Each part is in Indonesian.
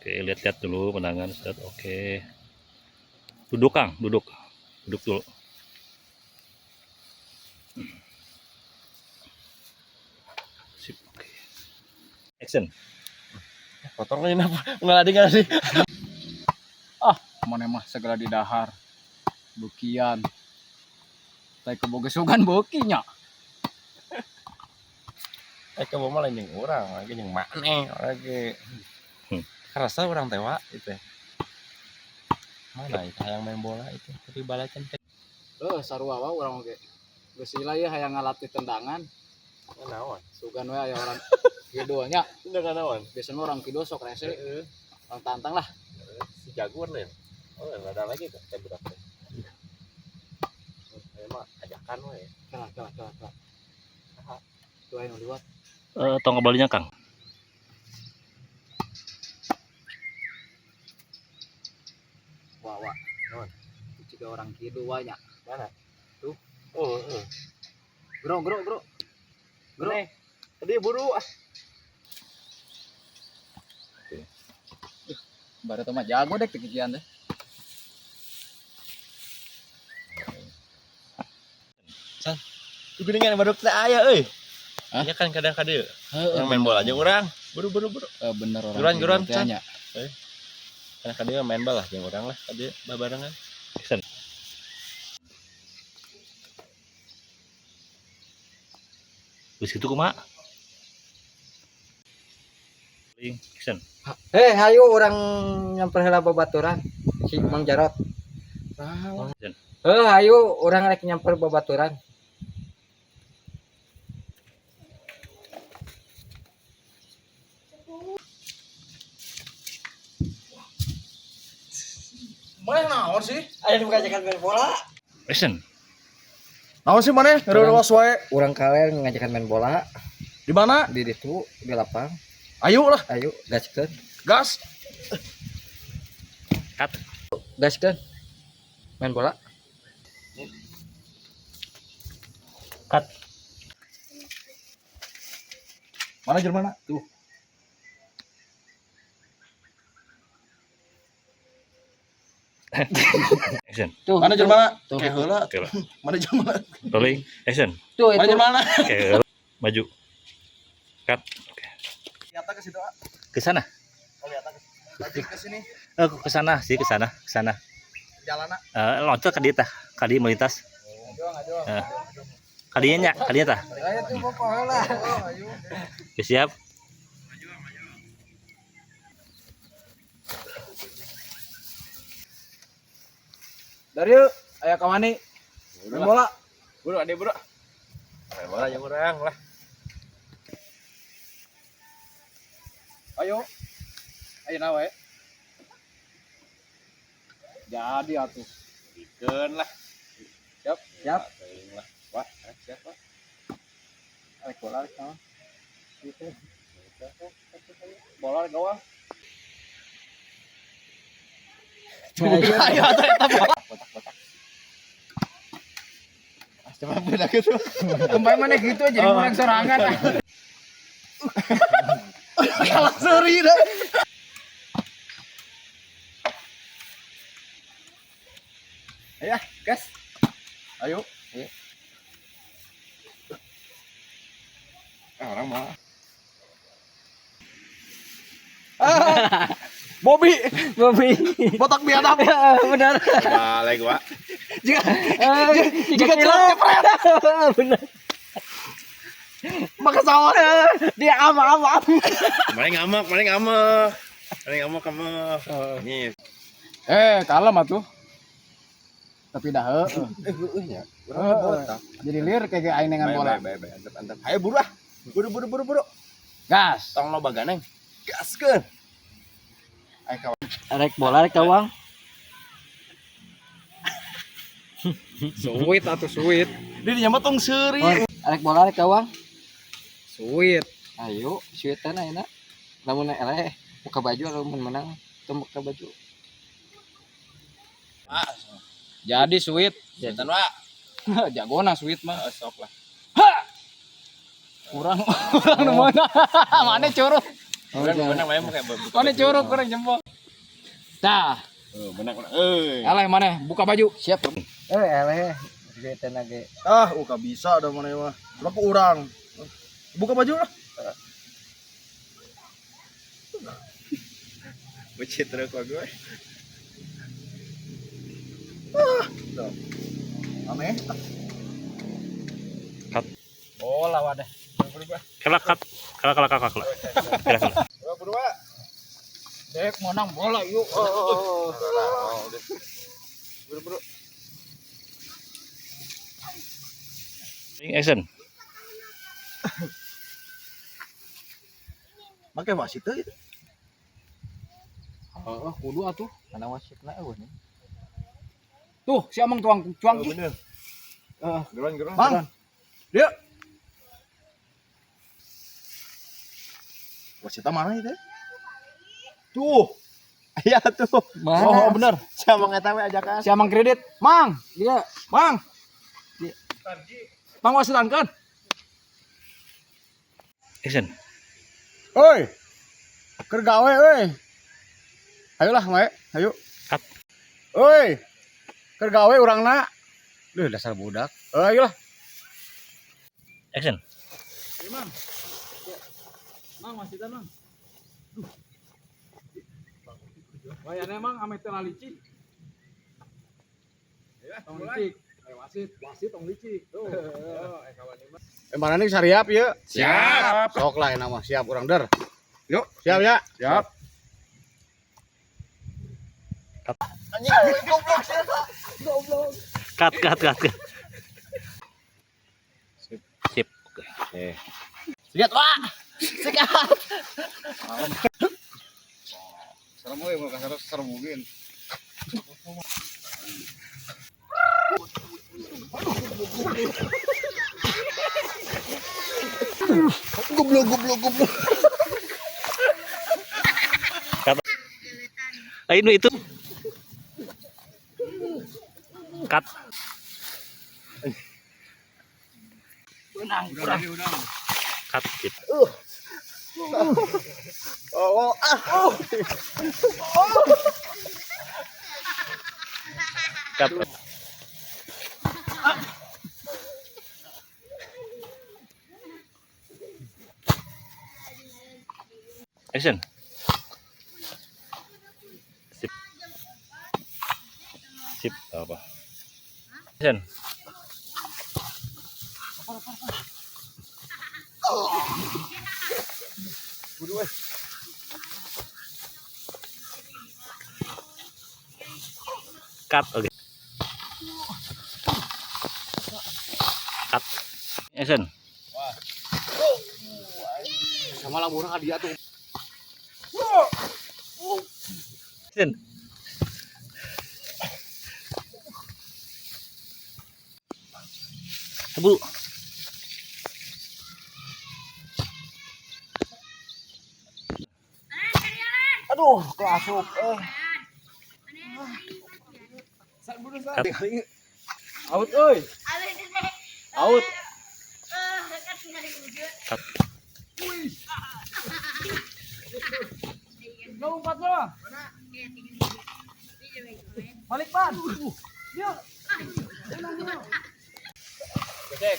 Oke, lihat-lihat dulu pandangan Ustaz. Oke. Duduk Kang, duduk. Duduk dulu. Sip, oke. Action. Kotor lagi apa? Nggak ada. Ah, mana mah segala di dahar. Bukian. Tapi kebogesugan bukinya. Kamu malah yang orang lagi yang mana lagi kerasa orang tewa itu mana itu yang main bola itu tapi balacan Sarua wae urang oge. Geus sila ya hayang ngalatih tendangan. naon Sugan we aya orang kieu nya. udah kan naon Biasanya orang kieu sok rese. Orang tantang lah. si jaguar lain oh ada lagi kan saya berapa mah ajakan we Kalah. Tuh anu liwat. Tong kembalinya Kang. Wah. Naon? Jika orang kieu nya. mana Tuh. oh Bro. tadi buru Baru tuh mah jago deh kekikian teh. itu dengan baru teh aya euy Hah? ya kan kadang-kadang yang main bola aja orang buru Bener orang. Juran, kieu teh nya. kadang-kadang main bola jeung orang lah tadi babarengan Action. Wis kitu kumaha? Action. Hayu orang nyamper heula babaturan si Mang Jarot. Action. Hayu orang rek nyamper babaturan. Mana naon sih? Aya nu ngajakan main bola. Action. Naon sih mana? Ngeurewas wae. Urang kalian ngajakan main bola Di mana? di ditu di lapang. Ayo lah, Ayo gaskeun. gas. Cut. Gaskeun. Main bola. Cut. Mana Jerman? Tuh. Action. Tuh. Mana Jerman? Tuh. Kayak heula. Oke lah. Mana Jerman? Rolling. Action. Tuh Mana itu. Jerman? Oke. Maju. Cut. Oke. Lihat ke situ. Ke sana. Oh, lihat ke sini. Ke sana sih, ke sana. Jalanna. Loncat ka dieu tah. Ka dieu melintas. Ayo. Ka dieu nya, ka dieu tah. Aya tuh bapak heula. Ayo. Oke, siap. Dari yuk, aya ka mani. Main bola. buru ade buru main bola jeung urang lah Ayo. Ayeuna wae. Jadi atuh. dikeun lah Siap. teuing lah wah siap wah Arek bola arek naon? Gitu. Bola arek gawang. Ayo atuh eta bola. coba beda gitu Kembali mana gitu jadi orang sorangan. Kalah seri dah. Ayo, gas. Ayo. orang mah Bobby, Botak biadab. benar. balik wa Jika jelas Benar. maka sawah. Dia ama. maling ngamak kamu ini Kalem atuh. Tapi dah ya jadi lir kayak aing dengan bola. antep ayo buru ah buru Gas. tong lo baganeng gaskeun ayo kawan Rek bola rek gawang. Sweet atuh sweet. dia nyampe tong seuri Rek bola rek gawang. Sweet. Ayo, suitan ayeuna. Lamun eleh buka baju lamun menang teu buka baju. Jadi sweet. jantan wa Jagona sweet mah. sok lah Kurang mana? Mana curut. Orang jangan. menang memang kayak buka Mana baju. curug kurang jempol. Dah, Menang. aleh mana? Buka baju. Siap. Eleh. Duit tenaga. Uka bisa ada mana mah. Berapa orang? Buka baju lah. Becet terus gue. Aneh. Oh, lawan deh. Kelak kat. Kelak. Berdua. Dek menang bola yuk. Buru-buru. Action. Pakai wasit itu. Kudu atuh. Karena wasitna eueuh nih. Tuh, si Amang tuang cuang ki. Bener. Geron. Bang. Dia. Wasitnya mana itu? Tuh. Iya tuh. Mana? Oh, bener. Siapa ngetawe ajakan? Si Amang kredit. Mang, Iya. Mang. Mang wasitan kan? Action. Oi. Keur gawe euy. Ayolah, Mae. Ayo. Cut. Oi. Keur gawe urangna. Duh, dasar budak. Ayolah. Action. Mang. Mang wasitan Mang. Wayane Mang ame teu licik. Ya, tong licik. Wasit tong licik. Tuh. Kawan ini. Mana nih sariap ya? Siap. Sok lah nama siap urang der. Yuk, siap ya. Siap. Cut. Sip. Lihat wah. Sikat. Serem we mau kasar serem mungkin. Goblok. Ayo itu. Cut. Cut. Sip. Cut. Action. Sip apa? Action. Cut. Oke. Cut. Action. Sama laburan ka dia tuh. Action. Bu. Aduh, teu asup. Out euy. Out. Lompat lo. Balik pan. Yuk. Cek.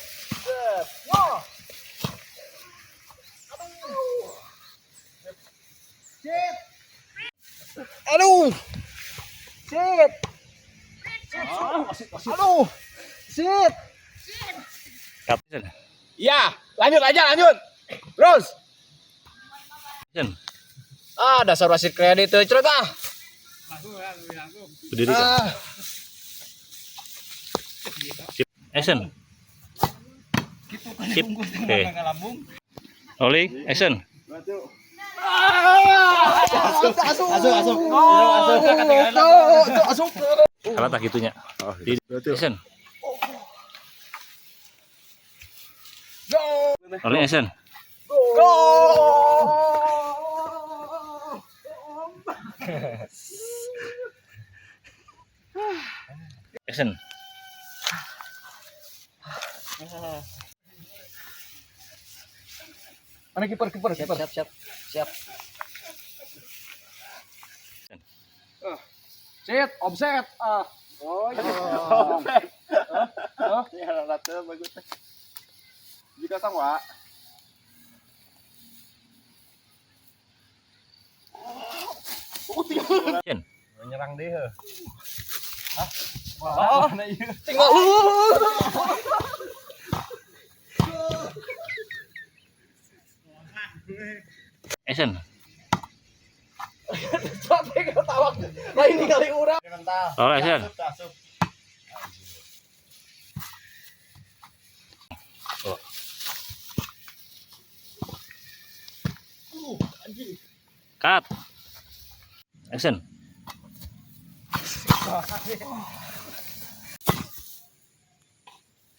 Yo. Sip. Aduh. Sip. Wasit. Aduh. Sip. Cut. Action. Iya, lanjut. Terus. Action. Dasar wasit kredit teh cerita. Berdiri kan? Sip. Action. Sip. Oke. Rolling. Action. Asup. Kalah tak gitunya. Di action. Rolling action. Action. Mana kiper? Siap. Set, offset. Oh, iya. Ya rata bagus. Jika sama. Action. Menyerang deh. Oh, Tinggal lu. Action. sampai ketawa. Lain kali urang. Oh, action. Oh. Cut. Action.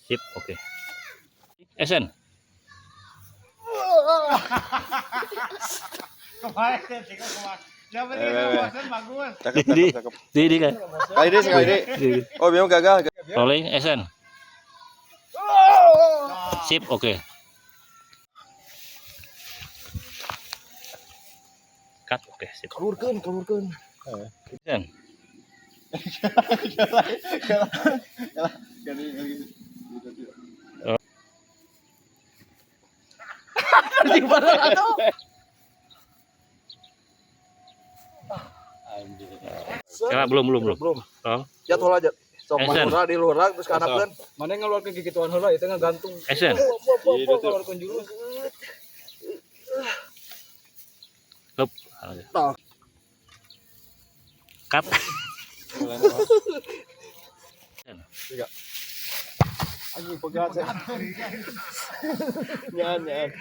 Sip, oke. Action. Di kan. Sekali deh. Oh, memang gagal. Rolling, action. Sip, oke. Cut, oke, sip. Keluarkan. Action. Kira belum. Oh, Jatuh aja. Sok Action. mahura di luar terus kanapkeun. Mana ngeluarkeun gigituan heula itu ngagantung. action. Ngeluarkeun jurus. Hup. Cut. Anjing pegat. Nyan.